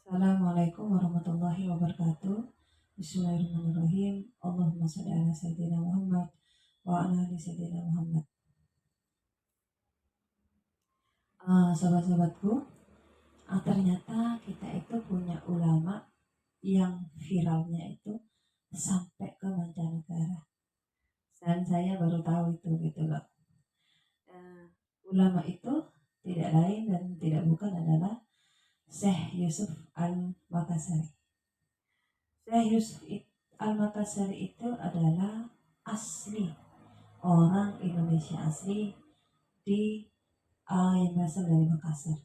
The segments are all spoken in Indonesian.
Assalamualaikum warahmatullahi wabarakatuh. Bismillahirrahmanirrahim. Allahumma shalli ala sayyidina Muhammad wa ala ali sayyidina Muhammad. Sobat-sobatku, ternyata kita itu punya ulama yang viralnya itu sampai ke mancanegara. Dan saya baru tahu itu gitu loh. Ulama itu tidak lain dan tidak bukan adalah Syekh Yusuf Al-Makassari. Syekh Yusuf Al-Makassari itu adalah asli orang Indonesia asli di yang berasal dari Makassar,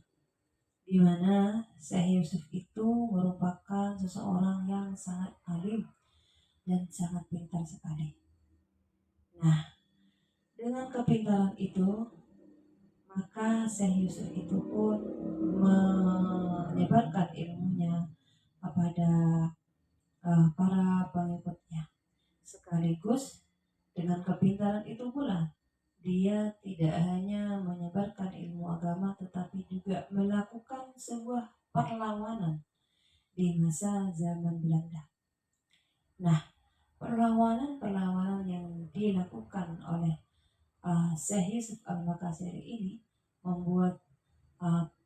di mana Syekh Yusuf itu merupakan seseorang yang sangat alim dan sangat pintar sekali. Nah, dengan kepintaran itu, maka Syekh Yusuf itu pun menyebarkan ilmunya kepada para pengikutnya. Sekaligus dengan kepintaran itu pula dia tidak hanya menyebarkan ilmu agama tetapi juga melakukan sebuah perlawanan di masa zaman Belanda. Nah, perlawanan-perlawanan yang dilakukan oleh Syekh Yusuf Al-Makassari ini membuat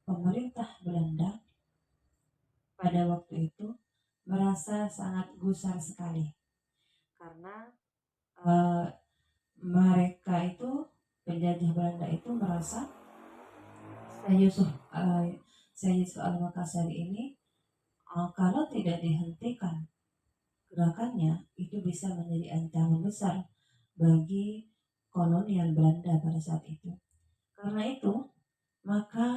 pemerintah Belanda pada waktu itu merasa sangat gusar sekali karena mereka itu penjajah Belanda itu merasa Syekh Yusuf Al-Makassari ini kalau tidak dihentikan gerakannya itu bisa menjadi ancaman besar bagi kolonial Belanda pada saat itu. Karena itu maka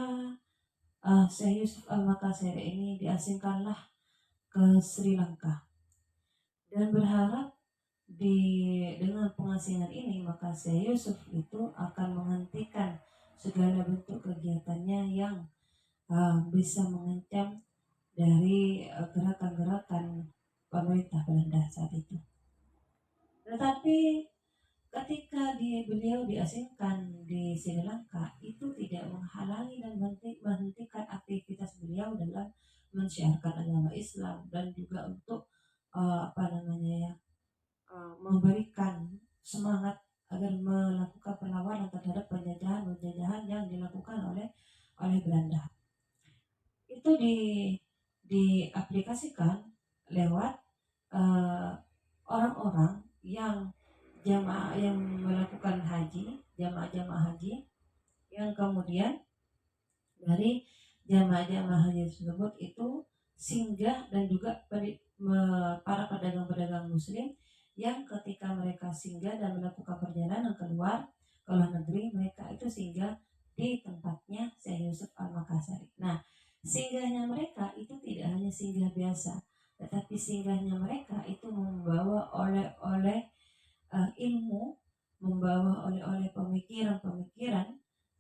Syekh Yusuf Al-Makassari ini diasingkanlah ke Sri Lanka dan berharap dengan pengasingan ini maka Syekh Yusuf itu akan menghentikan segala bentuk kegiatannya yang bisa mengancam dari gerakan-gerakan pemerintah Belanda saat itu. Tetapi ketika beliau diasingkan di Sri Lanka itu tidak menghalangi dan menghentikan aktivitas beliau dalam mensiarkan agama Islam dan juga untuk memberikan semangat agar melakukan perlawanan terhadap penjajahan yang dilakukan oleh Belanda. Itu diaplikasikan lewat orang-orang yang jamaah yang melakukan haji, jamaah haji, yang kemudian dari jamaah haji tersebut itu singgah dan juga para pedagang-pedagang muslim yang ketika mereka singgah dan melakukan perjalanan keluar ke luar negeri, mereka itu singgah di tempatnya Syekh Yusuf Al-Makassari. Nah, singgahnya mereka itu tidak hanya singgah biasa, tetapi singgahnya mereka itu membawa oleh ilmu, membawa oleh pemikiran-pemikiran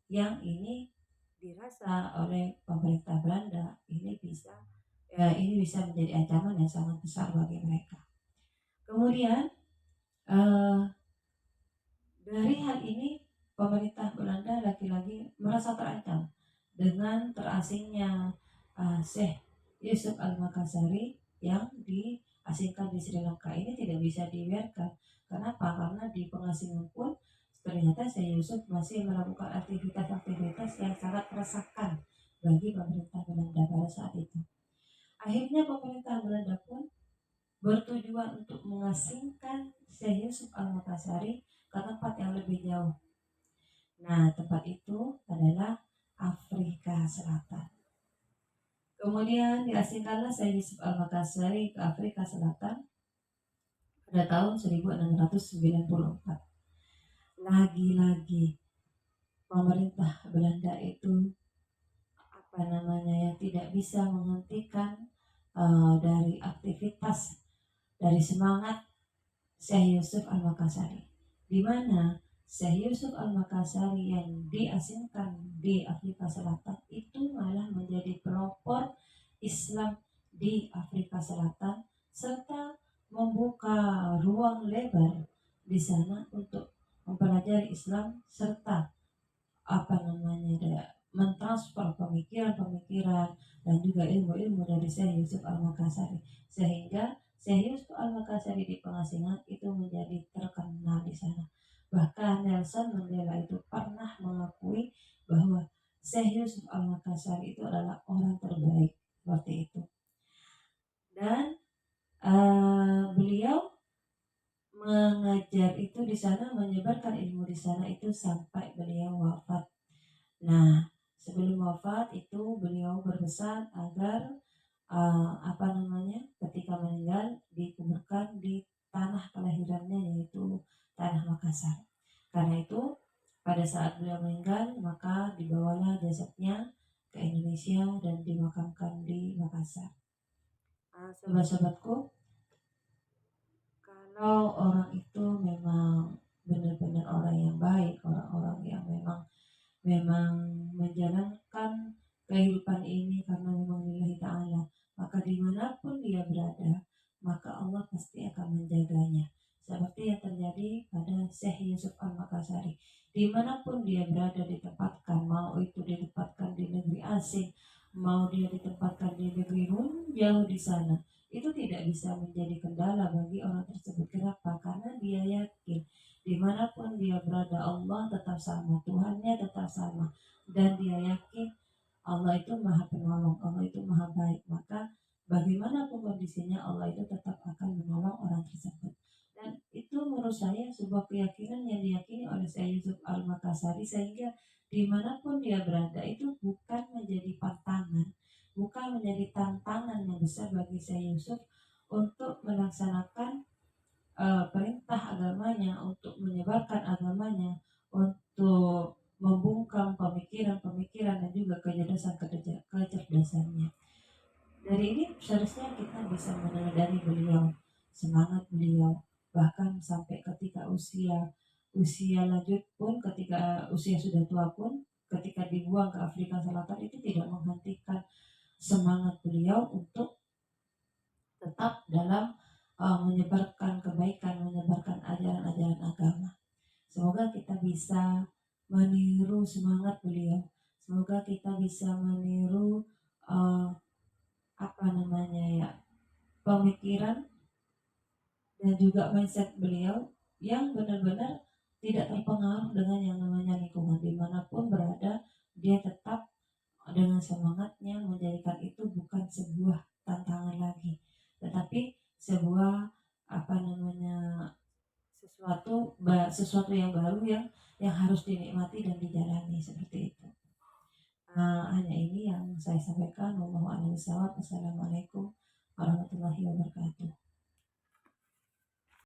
yang ini dirasa oleh pemerintah Belanda ini bisa menjadi ancaman yang sangat besar bagi mereka. Kemudian dari hal ini pemerintah Belanda lagi-lagi merasa terancam dengan terasingnya Syekh Yusuf Al-Makassari yang diasingkan di Sri Lanka ini tidak bisa dibiarkan. Kenapa? Karena di pengasingan pun ternyata Syekh Yusuf masih melakukan aktivitas-aktivitas yang sangat meresahkan bagi pemerintah Belanda pada saat itu. Akhirnya pemerintah Belanda pun bertujuan untuk mengasingkan Syekh Yusuf Al-Makassari ke tempat yang lebih jauh. Nah, tempat itu adalah Afrika Selatan. Kemudian diasingkanlah Syekh Yusuf Al-Makassari ke Afrika Selatan pada tahun 1694. Lagi-lagi pemerintah Belanda itu tidak bisa menghentikan dari aktivitas, dari semangat Syekh Yusuf Al-Makassari, di mana Syekh Yusuf Al-Makassari yang diasingkan di Afrika Selatan itu malah menjadi pelopor Islam di Afrika Selatan serta membuka ruang lebar di sana untuk mempelajari Islam serta mentransfer pemikiran-pemikiran dan juga ilmu-ilmu dari Syekh Yusuf Al-Makassari, sehingga Syekh Yusuf Al-Makassari di Pengasingan itu menjadi terkenal di sana. Bahkan Nelson Mandela itu pernah mengakui bahwa Syekh Yusuf Al-Makassari itu adalah orang terbaik seperti itu. Dan beliau mengajar itu di sana, menyebarkan ilmu di sana itu sampai beliau wafat. Nah, sebelum wafat itu beliau berpesan agar ketika meninggal dikuburkan di tanah kelahirannya, yaitu tanah Makassar. Karena itu pada saat beliau meninggal maka dibawalah jasadnya ke Indonesia dan dimakamkan di Makassar. Sobat-sobatku, kalau orang itu memang benar-benar orang yang baik, orang-orang yang memang menjalankan kehidupan ini karena memang lillahi ta'ala, maka dimanapun dia berada, maka Allah pasti akan menjaganya. Seperti yang terjadi pada Syekh Yusuf Al-Makassari. Dimanapun dia berada ditempatkan, mau itu ditempatkan di negeri asing, mau dia ditempatkan di negeri jauh di sana, itu tidak bisa menjadi kendala bagi orang tersebut. Kenapa? Karena dia yakin dimanapun dia berada Allah tetap sama, Tuhannya tetap sama, dan dia yakin Allah itu maha penolong, Allah itu maha baik. Maka bagaimanapun kondisinya Allah itu tetap akan menolong orang tersebut. Dan itu menurut saya sebuah keyakinan yang diyakini oleh Syekh Yusuf Al-Makassari, sehingga dimanapun dia berada itu bukan menjadi pantangan, bukan menjadi tantangan yang besar bagi Syekh Yusuf untuk melaksanakan perintah agamanya, untuk menyebarkan agamanya, untuk membungkam pemikiran-pemikiran dan juga kecerdasannya. Dari ini seharusnya kita bisa meneladani beliau, semangat beliau, bahkan sampai ketika usia lanjut pun, ketika usia sudah tua pun, ketika dibuang ke Afrika Selatan itu tidak menghentikan semangat beliau untuk tetap dalam menyebarkan kebaikan, menyebarkan ajaran-ajaran agama. Semoga kita bisa meniru semangat beliau. Semoga kita bisa meniru uh, pemikiran dan juga mindset beliau yang benar-benar tidak terpengaruh dengan yang namanya lingkungan. Dimanapun berada, dia tetap dengan semangatnya menjadikan itu bukan sebuah tantangan lagi, tetapi sebuah sesuatu yang baru yang harus dinikmati dan dijalani seperti itu. Hanya ini yang saya sampaikan. Wassalamualaikum warahmatullahi wabarakatuh.